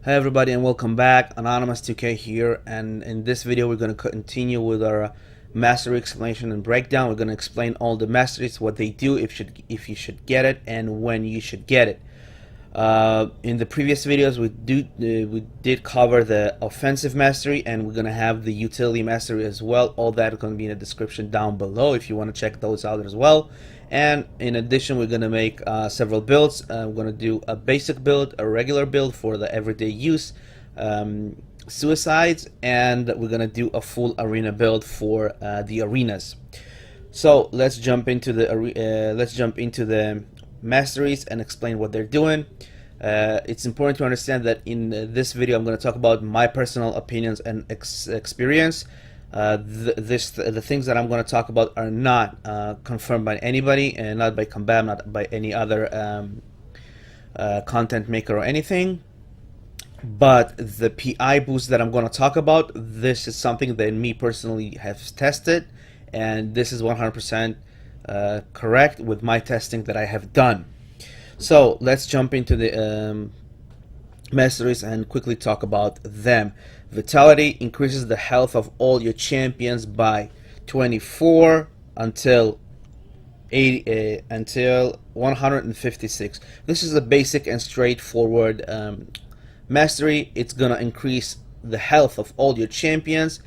Hi everybody and welcome back. Anonymous 2K here, and in this video we're going to continue with our mastery explanation and breakdown. We're going to explain all the masteries, what they do, if you should get it, and when you should get it. In the previous videos we did cover the offensive mastery, and we're going to have the utility mastery as well. All that is going to be in the description down below if you want to check those out as well. And in addition, we're going to make several builds. We're going to do a basic build, a regular build for the everyday use, suicides, and we're going to do a full arena build for the arenas. So let's jump into the masteries and explain what they're doing. It's important to understand that in this video I'm going to talk about my personal opinions and experience. The things that I'm going to talk about are not confirmed by anybody, and not by Kambam, not by any other content maker or anything. But the PI boost that I'm going to talk about, this is something that me personally have tested, and this is 100% correct with my testing that I have done. So let's jump into the masteries and quickly talk about them. Vitality increases the health of all your champions by 24 until 156. This is a basic and straightforward mastery. It's gonna increase the health of all your champions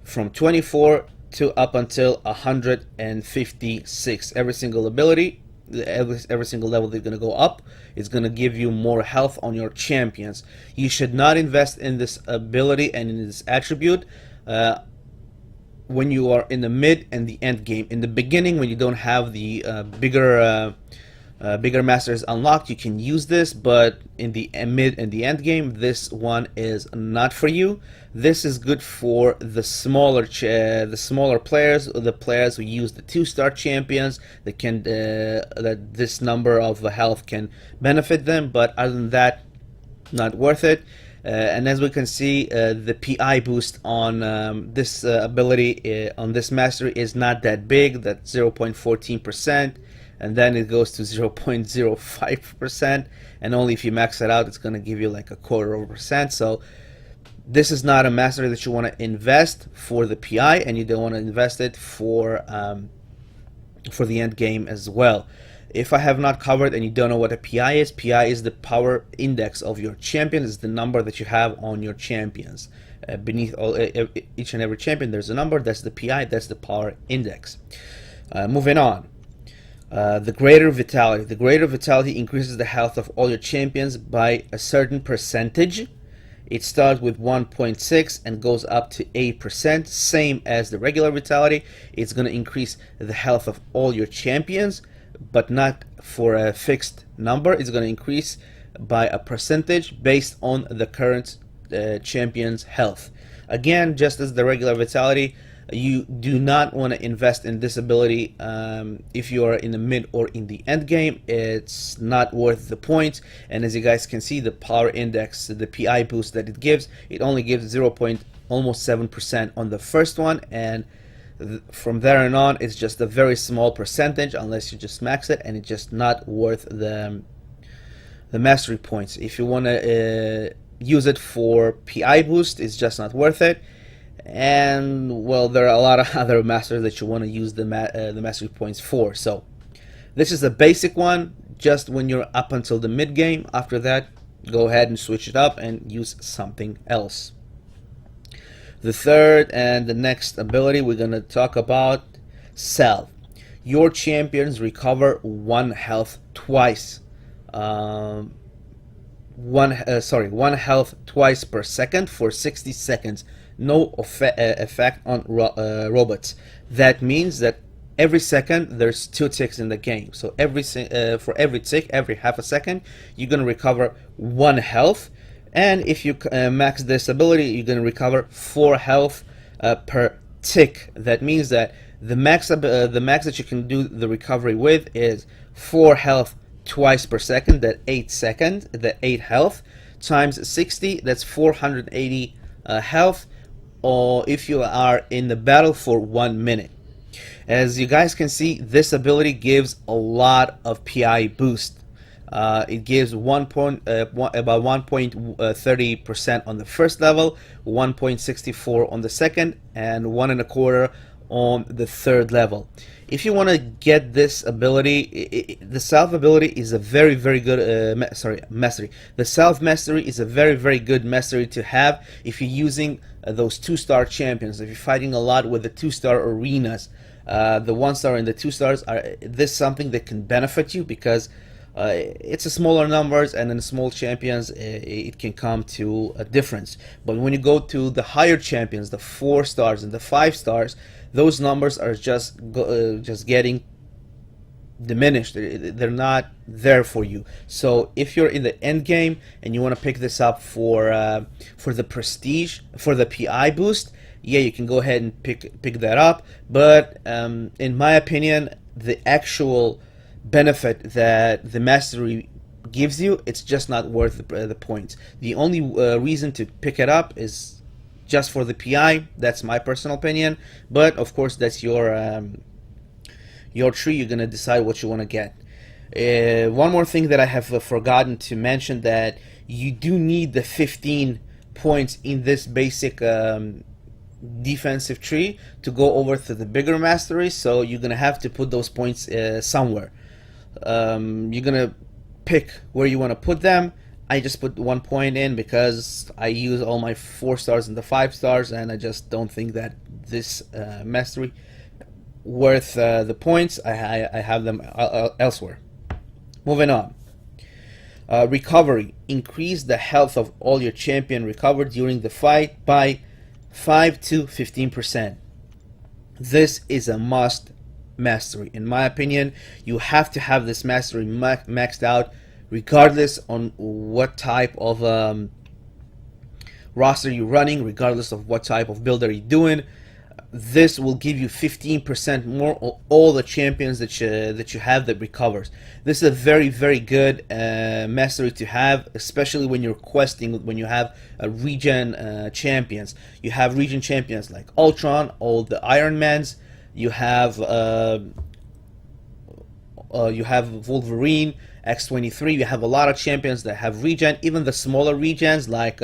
from 24 to up until 156. Every single ability, every single level they're going to go up, is going to give you more health on your champions. You should not invest in this ability and in this attribute when you are in the mid and the end game. In the beginning, when you don't have the bigger masters unlocked, you can use this, but in the mid and the end game, this one is not for you. This is good for the smaller players, or the players who use the 2-star champions that can that this number of health can benefit them, but other than that, not worth it. And as we can see, the PI boost on this ability on this mastery is not that big. That's 0.14%, and then it goes to 0.05%, and only if you max it out, it's going to give you like a 0.25%. So this is not a mastery that you want to invest for the PI, and you don't want to invest it for the end game as well. If I have not covered and you don't know what a PI is the power index of your champion. It's the number that you have on your champions. Beneath each and every champion, there's a number. That's the PI. That's the power index. Moving on. The greater vitality. The greater vitality increases the health of all your champions by a certain percentage. It starts with 1.6 and goes up to 8%, same as the regular vitality. It's going to increase the health of all your champions, but not for a fixed number. It's going to increase by a percentage based on the current champion's health. Again, just as the regular vitality, you do not want to invest in this ability if you are in the mid or in the end game. It's not worth the points. And as you guys can see, the power index, the PI boost that it gives, it only gives 0. almost 7% on the first one, and from there on it's just a very small percentage unless you just max it, and it's just not worth the mastery points. If you want to use it for PI boost, it's just not worth it. And well, there are a lot of other masters that you want to use the mastery points for. So this is a basic one, just when you're up until the mid game. After that, go ahead and switch it up and use something else. The third and the next ability we're going to talk about, Salve. Your champions recover 1 health twice. 1 health twice per second for 60 seconds. No effect on robots. That means that every second there's 2 ticks in the game. So for every tick, every half a second, you're going to recover 1 health. And if you max this ability, you're going to recover 4 health per tick. That means that the max that you can do the recovery with is 4 health twice per second. That 8 health times 60. That's 480 health. Or if you are in the battle for 1 minute. As you guys can see, this ability gives a lot of PI boost. It gives about 1.30% on the first level, 1.64 on the second, and 1.25 on the third level. If you want to get this ability, the South ability is a very good mastery. The South mastery is a very good mastery to have if you're using those 2-star champions. If you're fighting a lot with the 2-star arenas, the 1-star and the 2-stars are this something that can benefit you because it's a smaller numbers, and in small champions it can come to a difference. But when you go to the higher champions, the 4-stars and the 5-stars, those numbers are just getting diminished. They're not there for you. So if you're in the end game and you want to pick this up for the prestige, for the PI boost, yeah, you can go ahead and pick that up. But in my opinion, the actual benefit that the mastery gives you, it's just not worth the points. The only reason to pick it up is just for the PI. That's my personal opinion, but of course that's your tree. You're gonna decide what you want to get. One more thing that I have forgotten to mention, that you do need the 15 points in this basic defensive tree to go over to the bigger mastery, so you're gonna have to put those points somewhere. You're gonna pick where you want to put them. I just put 1 point in because I use all my 4-stars and the 5-stars, and I just don't think that this mastery worth the points. I have them elsewhere. Moving on. Recovery. Increase the health of all your champion recovered during the fight by 5 to 15%. This is a must mastery. In my opinion, you have to have this mastery maxed out regardless on what type of roster you're running, regardless of what type of build are you doing. This will give you 15% more on all the champions that you have that recovers. This is a very good mastery to have, especially when you're questing, when you have regen champions. You have regen champions like Ultron, all the Iron Mans. You have Wolverine, X-23. You have a lot of champions that have regen, even the smaller regens like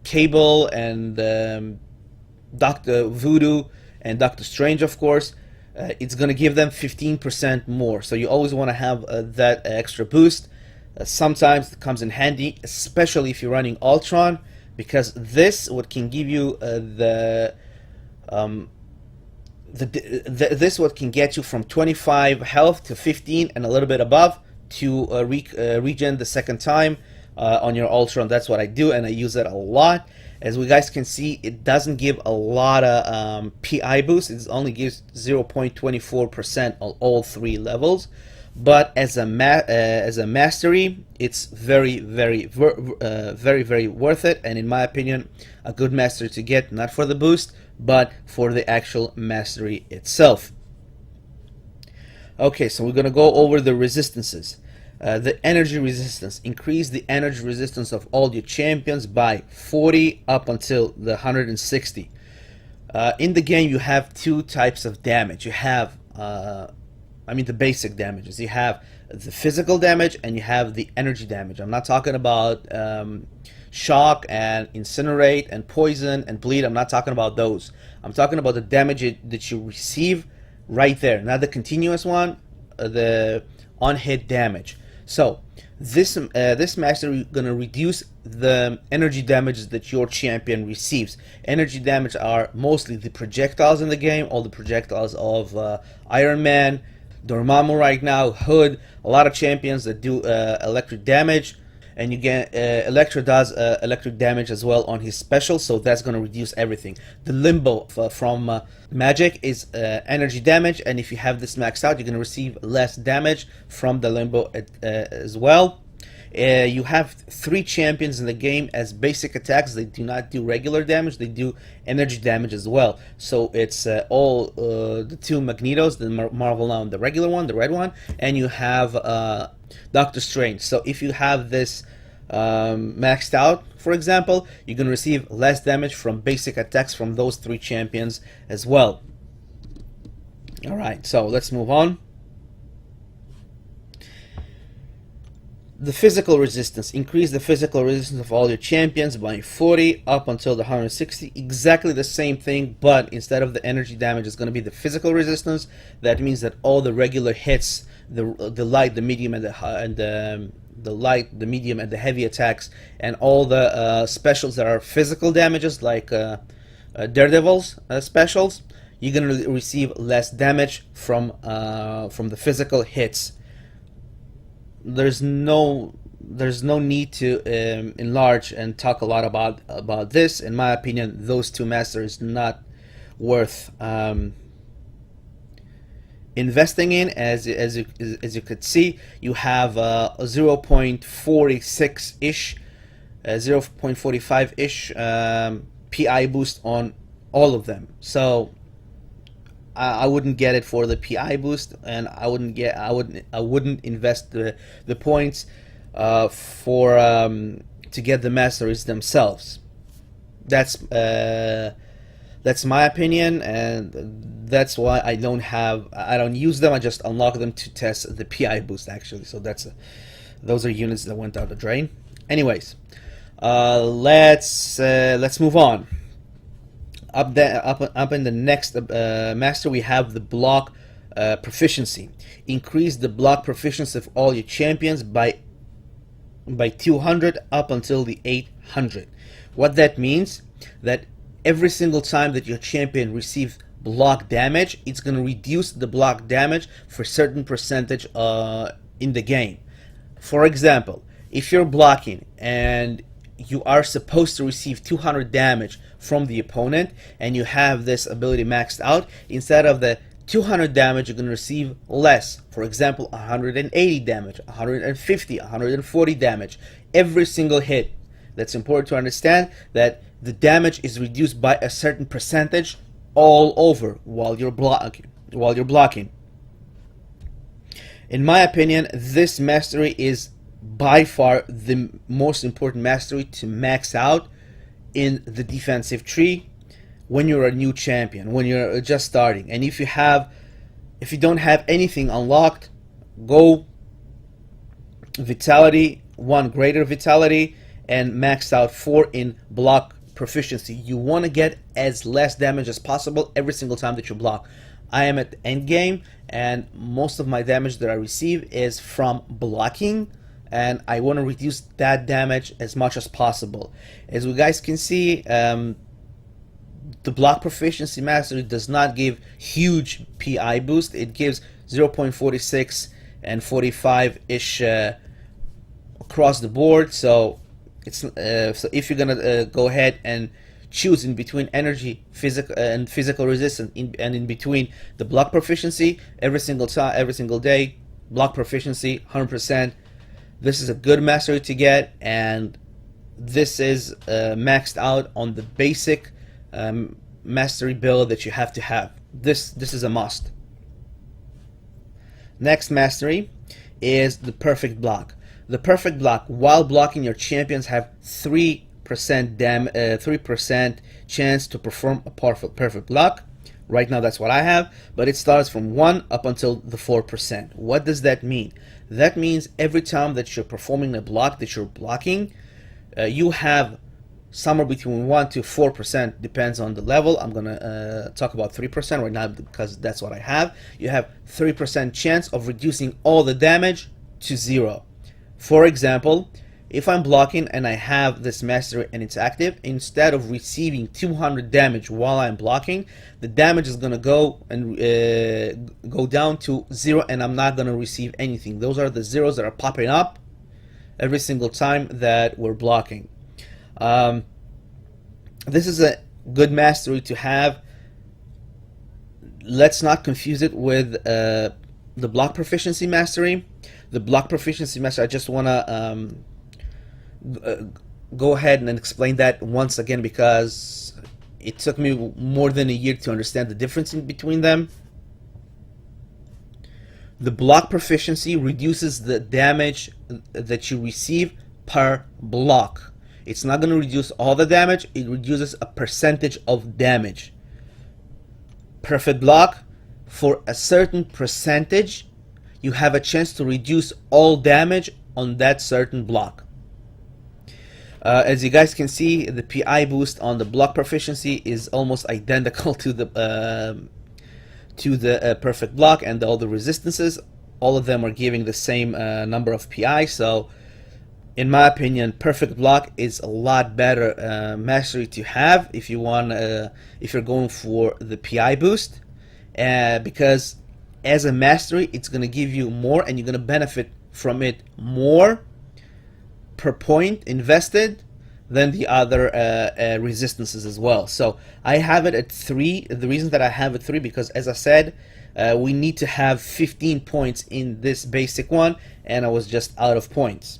Cable and Dr. Voodoo and Doctor Strange, of course. It's going to give them 15% more, so you always want to have that extra boost. Sometimes it comes in handy, especially if you're running Ultron, because this what can give you this what can get you from 25 health to 15 and a little bit above to regen the second time on your Ultron. That's what I do, and I use it a lot. As we guys can see, it doesn't give a lot of PI boost. It only gives 0.24% on all 3 levels. But as a mastery, it's very worth it, and in my opinion, a good mastery to get, not for the boost, but for the actual mastery itself. Okay, so we're gonna go over the resistances. The energy resistance. Increase the energy resistance of all your champions by 40 up until the 160. In the game, you have 2 types of damage. You have the basic damages. You have the physical damage and you have the energy damage. I'm not talking about shock and incinerate and poison and bleed. I'm not talking about those. I'm talking about the damage that you receive right there, not the continuous one, the on-hit damage. So this mastery is going to reduce the energy damages that your champion receives. Energy damage are mostly the projectiles in the game, all the projectiles of Iron Man, Dormammu right now, Hood, a lot of champions that do electric damage. And you get Electro does electric damage as well on his special, so that's going to reduce everything. The Limbo from Magic is energy damage, and if you have this maxed out, you're going to receive less damage from the Limbo as well. You have 3 champions in the game as basic attacks. They do not do regular damage, they do energy damage as well. So it's all the 2 Magnetos, the Marvel Now and the regular one, the red one, and you have Doctor Strange. So if you have this maxed out, for example, you're going to receive less damage from basic attacks from those 3 champions as well. Alright, so let's move on. The physical resistance. Increase the physical resistance of all your champions by 40 up until the 160. Exactly the same thing, but instead of the energy damage, it's going to be the physical resistance. That means that all the regular hits, the light, the medium, and the light, the medium, and the heavy attacks, and all the specials that are physical damages, like Daredevil's specials, you're going to receive less damage from the physical hits. There's no need to enlarge and talk a lot about this. In my opinion, those two masters not worth investing in. As you could see, you have a 0.46 ish, 0.45 ish PI boost on all of them. So I wouldn't get it for the PI boost, and I wouldn't invest the points for to get the masteries themselves. That's my opinion, and that's why I don't use them. I just unlock them to test the PI boost, actually. So those are units that went out the drain. Anyways, let's move on. Up in the next master, we have the block proficiency. Increase the block proficiency of all your champions by 200 up until the 800. What that means, that every single time that your champion receives block damage, it's going to reduce the block damage for a certain percentage in the game. For example, if you're blocking and you are supposed to receive 200 damage from the opponent, and you have this ability maxed out, instead of the 200 damage, you're going to receive less. For example, 180 damage, 150, 140 damage every single hit. That's important to understand, that the damage is reduced by a certain percentage all over while you're blocking. In my opinion, this mastery is by far the most important mastery to max out in the defensive tree when you're a new champion, when you're just starting. And if you don't have anything unlocked, go vitality, 1 greater vitality, and max out 4 in block proficiency. You want to get as less damage as possible every single time that you block. I am at the end game, and most of my damage that I receive is from blocking, and I want to reduce that damage as much as possible. As you guys can see, the block proficiency mastery does not give huge PI boost. It gives 0.46 and 45-ish across the board. So it's so if you're gonna go ahead and choose in between energy, physical resistance, and in between the block proficiency, every single day, block proficiency 100%. This is a good mastery to get, and this is maxed out on the basic mastery build that you have to have. This is a must. Next mastery is the perfect block. The perfect block, while blocking, your champions have 3% chance to perform a perfect block. Right now that's what I have, but it starts from 1 up until the 4%. What does that mean? That means every time that you're performing a block that you're blocking, you have somewhere between 1 to 4%, depends on the level. I'm gonna talk about 3% right now because that's what I have. You have 3% chance of reducing all the damage to 0. For example, if I'm blocking and I have this mastery and it's active, instead of receiving 200 damage while I'm blocking, the damage is gonna go and go down to 0, and I'm not gonna receive anything. Those are the zeros that are popping up every single time that we're blocking. This is a good mastery to have. Let's not confuse it with the block proficiency mastery. The block proficiency mastery, I just want to go ahead and explain that once again, because it took me more than a year to understand the difference in between them. The block proficiency reduces the damage that you receive per block. It's not going to reduce all the damage, it reduces a percentage of damage. Perfect block, for a certain percentage, you have a chance to reduce all damage on that certain block. As you guys can see, the PI boost on the block proficiency is almost identical to the perfect block, and all the resistances, all of them are giving the same number of PI. So in my opinion, perfect block is a lot better mastery to have if you want if you're going for the PI boost, because as a mastery it's going to give you more, and you're going to benefit from it more per point invested than the other resistances as well. So I have it at 3. The reason that I have it 3, because as I said, we need to have 15 points in this basic one, and I was just out of points,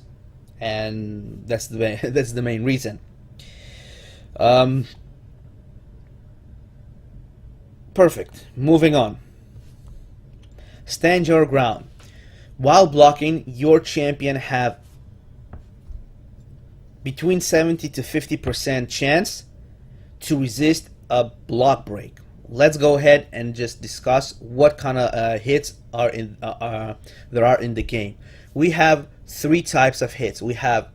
and that's the main reason. Perfect. Moving on. Stand your ground. While blocking, your champion have between 70 to 50% chance to resist a block break. Let's go ahead and just discuss what kind of hits are there are in the game. We have 3 types of hits. We have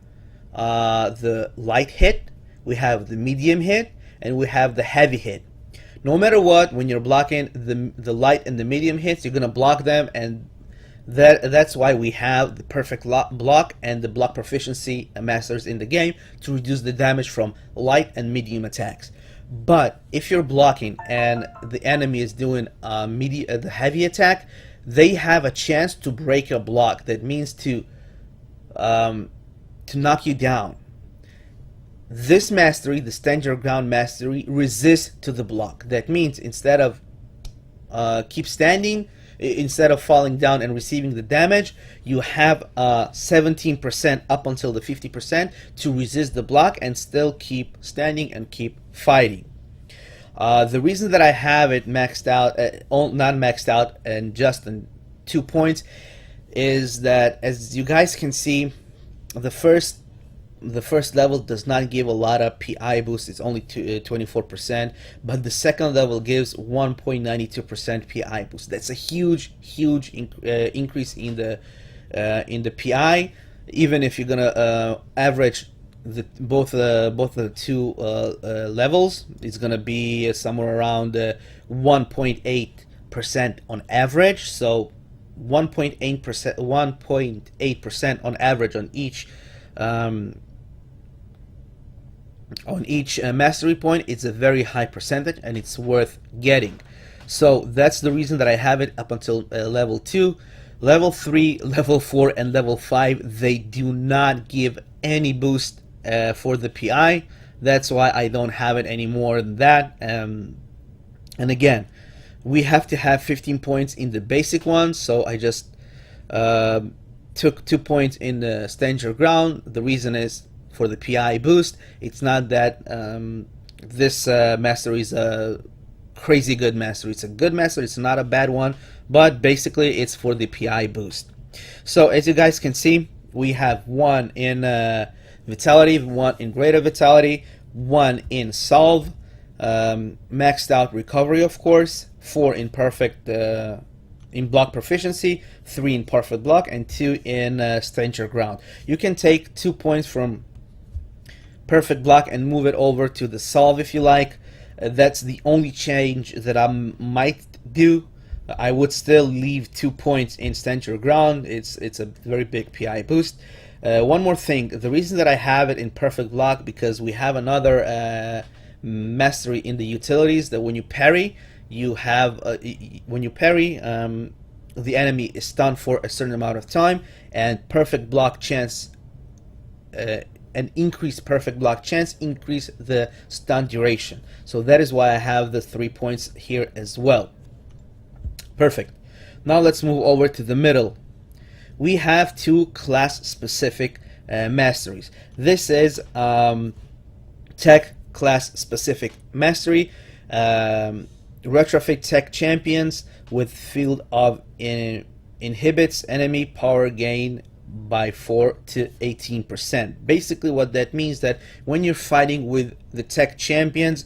the light hit, we have the medium hit, and we have the heavy hit. No matter what, when you're blocking the light and the medium hits, you're gonna block them, and that's why we have the perfect block and the block proficiency masters in the game, to reduce the damage from light and medium attacks. But if you're blocking and the enemy is doing the heavy attack, they have a chance to break a block. That means to knock you down. This mastery, the stand your ground mastery, resists to the block. That means instead of keep standing, instead of falling down and receiving the damage, you have 17% up until the 50% to resist the block and still keep standing and keep fighting. The reason that I have it maxed out, not maxed out, and just in 2 points, is that, as you guys can see, the first level does not give a lot of PI boost. It's only 24%, but the second level gives 1.92% PI boost. That's a huge increase in the PI. Even if you're gonna average both the 2 levels, it's gonna be somewhere around 1.8% on average. So 1.8% on average on each mastery point. It's a very high percentage, and it's worth getting. So that's the reason that I have it up until level 2. Level 3, level 4, and level 5, they do not give any boost for the PI. That's why I don't have it any more than that. And again, we have to have 15 points in the basic one, so I just took 2 points in the stand your ground. The reason is for the PI boost. It's not that this mastery is a crazy good mastery. It's a good mastery. It's not a bad one, but basically it's for the PI boost. So as you guys can see, we have 1 in vitality, 1 in greater vitality, 1 in solve, maxed out recovery, of course, 4 in perfect in block proficiency, 3 in perfect block, and 2 in stand your ground. You can take 2 points from perfect block and move it over to the solve if you like. That's the only change that I might do. I would still leave 2 points in stand your ground. It's a very big PI boost. One more thing, the reason that I have it in perfect block, because we have another mastery in the utilities, that when you parry, you have the enemy is stunned for a certain amount of time, and perfect block chance, an increased perfect block chance increase the stun duration. So that is why I have the 3 points here as well. Perfect. Now let's move over to the middle. We have 2 class specific masteries. This is tech class specific mastery. Retrofit tech champions with field of inhibits enemy power gain by 4 to 18%. Basically what that means, that when you're fighting with the tech champions,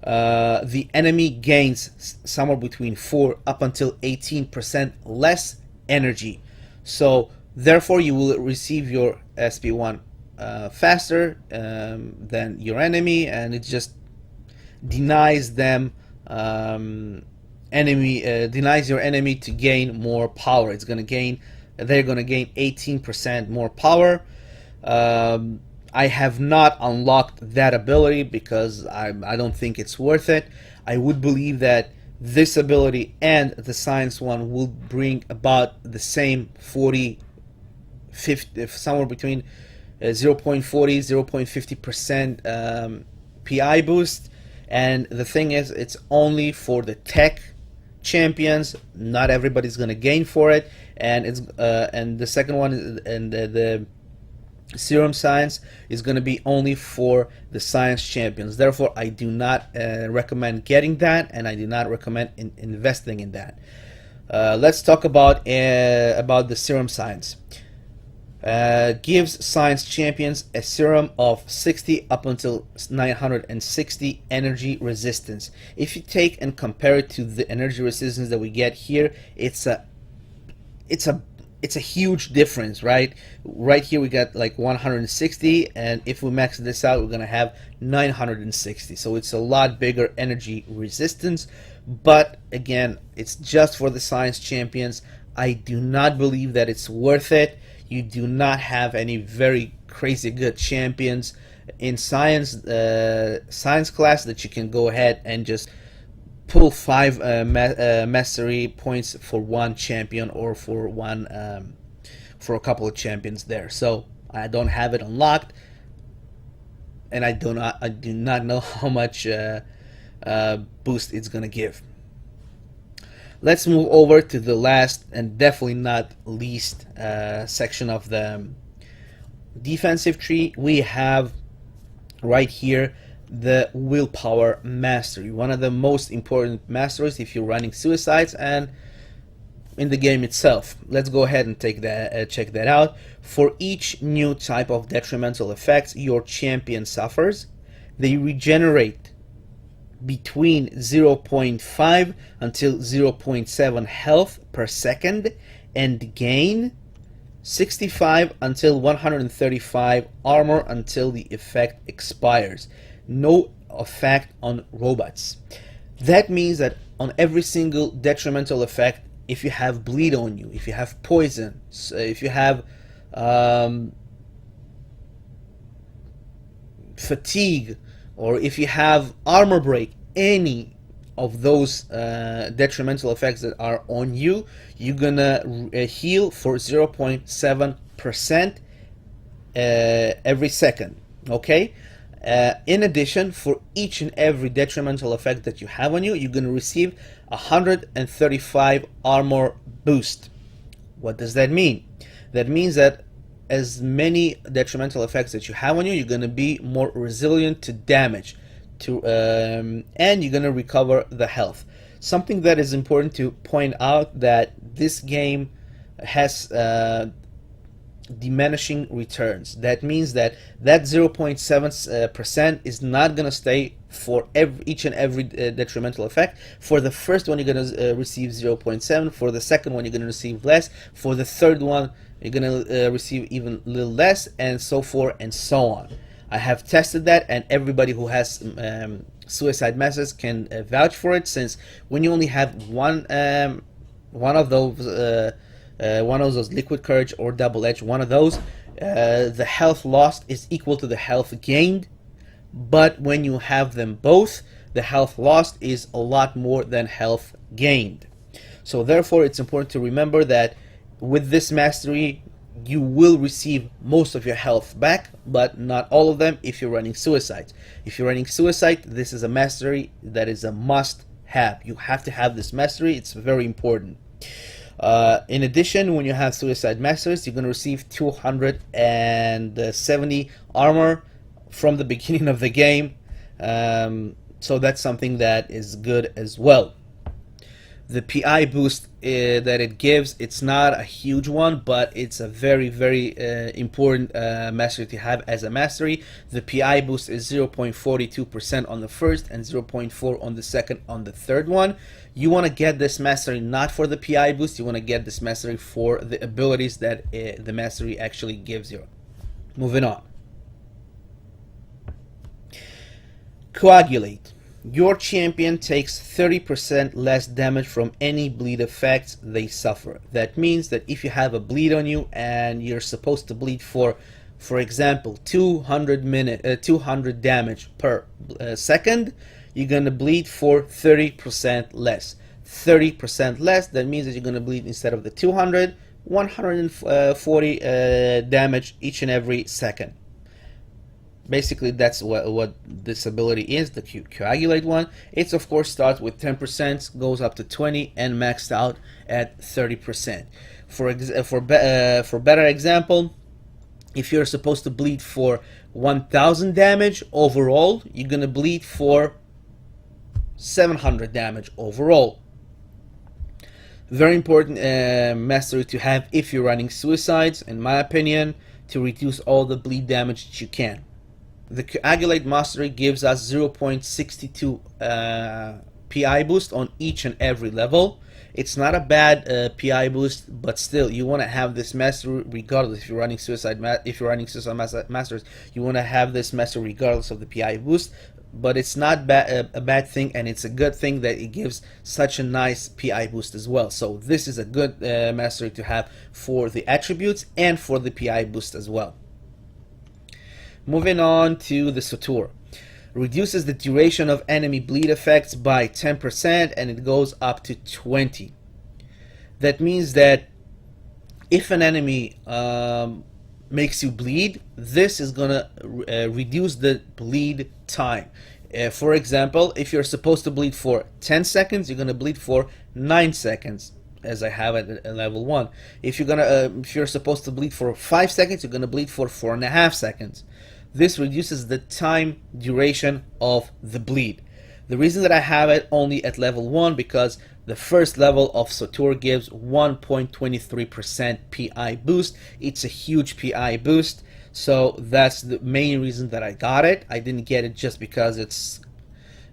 the enemy gains somewhere between 4 up until 18% less energy. So therefore you will receive your SP1 faster than your enemy, and it just denies them denies your enemy to gain more power. They're gonna gain 18% more power. I have not unlocked that ability because I don't think it's worth it. I would believe that this ability and the science one will bring about the same 40, 50, somewhere between 0.40, 0.50% PI boost. And the thing is, it's only for the tech champions. Not everybody's gonna gain for it. And it's and the second one and the serum science is going to be only for the science champions. Therefore, I do not recommend getting that, and I do not recommend investing in that. Let's talk about the serum science. Gives science champions a serum of 60 up until 960 energy resistance. If you take and compare it to the energy resistance that we get here, it's a huge difference, right? Right here we got like 160, and if we max this out, we're gonna have 960. So it's a lot bigger energy resistance. But again, it's just for the science champions. I do not believe that it's worth it. You do not have any very crazy good champions in science class that you can go ahead and just pull 5 mastery points for one champion, or for for a couple of champions there. So I don't have it unlocked, and I do not know how much boost it's gonna give. Let's move over to the last and definitely not least section of the defensive tree. We have right here the willpower mastery, one of the most important masteries if you're running suicides and in the game itself. Let's go ahead and take that check that out. For each new type of detrimental effects your champion suffers, they regenerate between 0.5 until 0.7 health per second and gain 65 until 135 armor until the effect expires. No effect on robots. That means that on every single detrimental effect, if you have bleed on you, if you have poison, if you have fatigue, or if you have armor break, any of those detrimental effects that are on you, you're gonna heal for 0.7% every second. Okay. In addition, for each and every detrimental effect that you have on you, you're going to receive 135 armor boost. What does that mean? That means that as many detrimental effects that you have on you, you're going to be more resilient to damage, and you're going to recover the health. Something that is important to point out, that this game has diminishing returns. That means that 0.7% is not going to stay for each and every detrimental effect. For the first one, you're going to receive 0.7. For the second one, you're going to receive less. For the third one, you're going to receive even a little less, and so forth and so on. I have tested that, and everybody who has suicide masters can vouch for it, since when you only have one of those liquid courage or double edge, one of those, the health lost is equal to the health gained. But when you have them both, the health lost is a lot more than health gained. So therefore, it's important to remember that with this mastery, you will receive most of your health back, but not all of them if you're running suicides. If you're running suicide, this is a mastery that is a must have. You have to have this mastery. It's very important. In addition, when you have suicide masters, you're going to receive 270 armor from the beginning of the game. So that's something that is good as well. The PI boost that it gives, it's not a huge one, but it's a very, very important mastery to have as a mastery. The PI boost is 0.42% on the first and 0.4 on the second on the third one. You want to get this mastery not for the PI boost, you want to get this mastery for the abilities that the mastery actually gives you. Moving on. Coagulate. Your champion takes 30% less damage from any bleed effects they suffer. That means that if you have a bleed on you and you're supposed to bleed for example, 200 damage per second, you're gonna bleed for 30% less. 30% less, that means that you're gonna bleed instead of the 200, 140 damage each and every second. Basically, that's what this ability is, the Coagulate one. It's of course starts with 10%, goes up to 20, and maxed out at 30%. For better example, if you're supposed to bleed for 1,000 damage overall, you're gonna bleed for 700 damage overall. Very important mastery to have if you're running suicides, in my opinion, to reduce all the bleed damage that you can. The Coagulate mastery gives us 0.62 PI boost on each and every level. It's not a bad PI boost, but still, you want to have this mastery regardless. If you're running suicide masters, you want to have this mastery regardless of the PI boost. But it's not a bad thing, and it's a good thing that it gives such a nice PI boost as well. So this is a good mastery to have for the attributes and for the PI boost as well. Moving on to the Suture. Reduces the duration of enemy bleed effects by 10%, and it goes up to 20. That means that if an enemy makes you bleed, this is gonna reduce the bleed time. For example, if you're supposed to bleed for 10 seconds, you're gonna bleed for 9 seconds, as I have at level 1. If you're supposed to bleed for 5 seconds, you're gonna bleed for 4.5 seconds. This reduces the time duration of the bleed. The reason that I have it only at level 1 because the first level of Suture gives 1.23% PI boost. It's a huge PI boost, so that's the main reason that I got it. I didn't get it just because it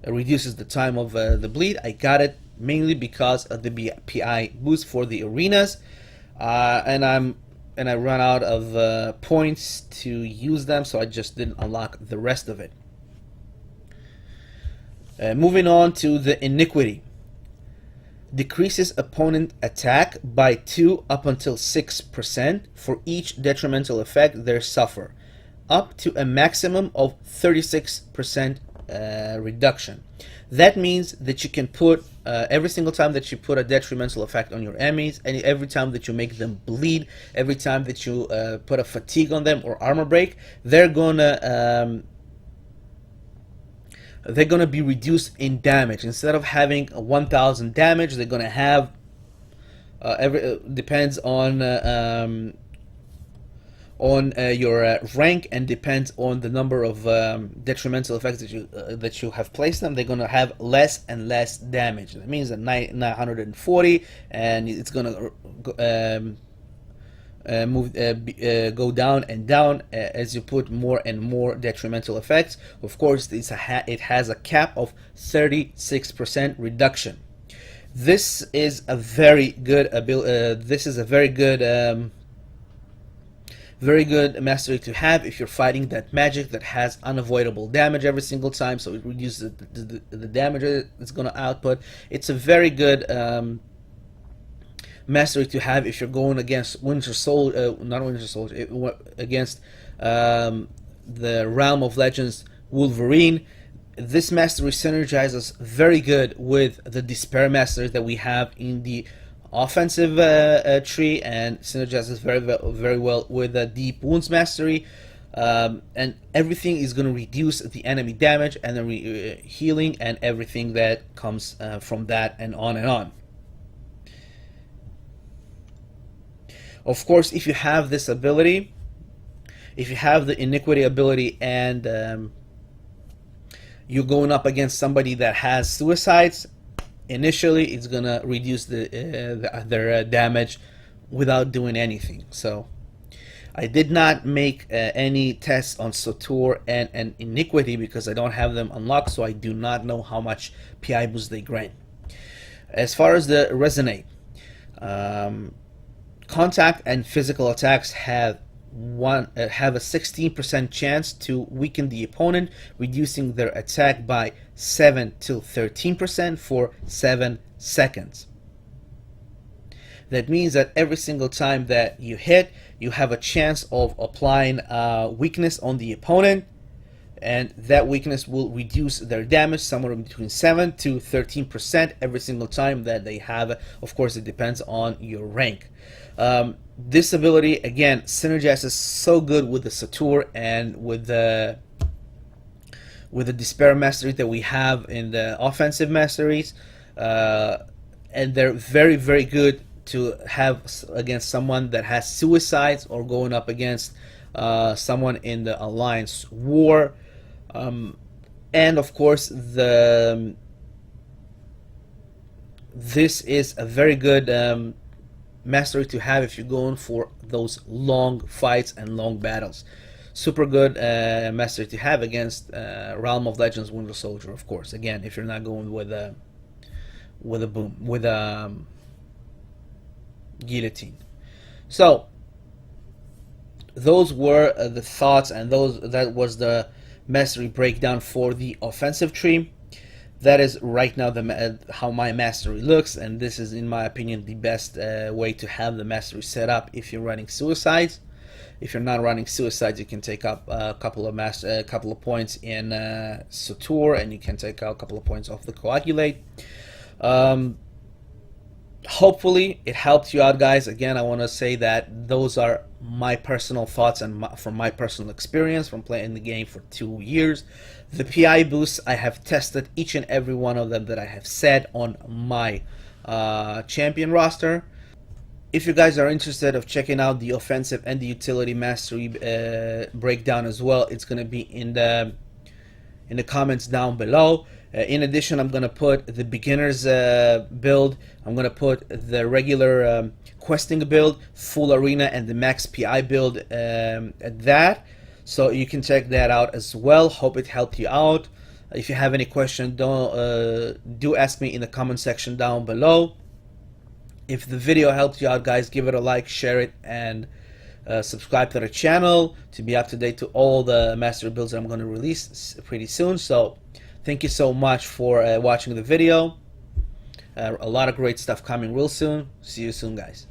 reduces the time of the bleed. I got it mainly because of the PI boost for the arenas, and I ran out of points to use them, so I just didn't unlock the rest of it. Moving on to the Iniquity. Decreases opponent attack by 2 up until 6% for each detrimental effect they suffer, up to a maximum of 36% reduction. That means that you can put every single time that you put a detrimental effect on your enemies, and every time that you make them bleed, every time that you put a fatigue on them or armor break, they're gonna be reduced in damage. Instead of having 1,000 damage, they're gonna have depends on your rank, and depends on the number of detrimental effects that you have placed them. They're gonna have less and less damage. That means that 940, and it's gonna go down and down as you put more and more detrimental effects. Of course, it has a cap of 36% reduction. This is a very good very good mastery to have if you're fighting that magic that has unavoidable damage every single time, so it reduces the damage it's going to output. It's a very good mastery to have if you're going against against the Realm of Legends Wolverine. This mastery synergizes very good with the Despair mastery that we have in the offensive tree, and synergizes very well with the Deep Wounds mastery, and everything is going to reduce the enemy damage and the healing and everything that comes from that, and on and on. Of course, if you have this ability, if you have the Iniquity ability, and you're going up against somebody that has suicides, initially it's gonna reduce their damage without doing anything. So I did not make any tests on Sotur and Iniquity because I don't have them unlocked, so I do not know how much PI boost they grant. As far as the Resonate, contact and physical attacks have a 16% chance to weaken the opponent, reducing their attack by 7 to 13% for 7 seconds. That means that every single time that you hit, you have a chance of applying weakness on the opponent, and that weakness will reduce their damage somewhere between 7 to 13% every single time that they have. Of course, it depends on your rank. This ability, again, synergizes so good with the Satur and with the Despair mastery that we have in the offensive masteries, and they're very, very good to have against someone that has suicides or going up against someone in the Alliance War. And of course, this is a very good mastery to have if you're going for those long fights and long battles. Super good mastery to have against Realm of Legends Winter Soldier, of course. Again, if you're not going with a guillotine. So those were the thoughts, and that was the mastery breakdown for the offensive tree. That is right now how my mastery looks, and this is, in my opinion, the best way to have the mastery set up if you're running suicides. If you're not running suicides, you can take up a couple of points in Sutur, and you can take out a couple of points off the Coagulate. Hopefully it helped you out, guys. Again, I want to say that those are my personal thoughts and from my personal experience from playing the game for 2 years. The PI boosts, I have tested each and every one of them that I have said on my champion roster. If you guys are interested of checking out the offensive and the utility mastery breakdown as well, it's going to be in the comments down below. In addition, I'm going to put the beginner's build, I'm going to put the regular questing build, full arena, and the max PI build at that. So you can check that out as well. Hope it helped you out. If you have any question, do ask me in the comment section down below. If the video helped you out, guys, give it a like, share it, and subscribe to the channel to be up to date to all the master builds that I'm going to release pretty soon. So thank you so much for watching the video. A lot of great stuff coming real soon. See you soon, guys.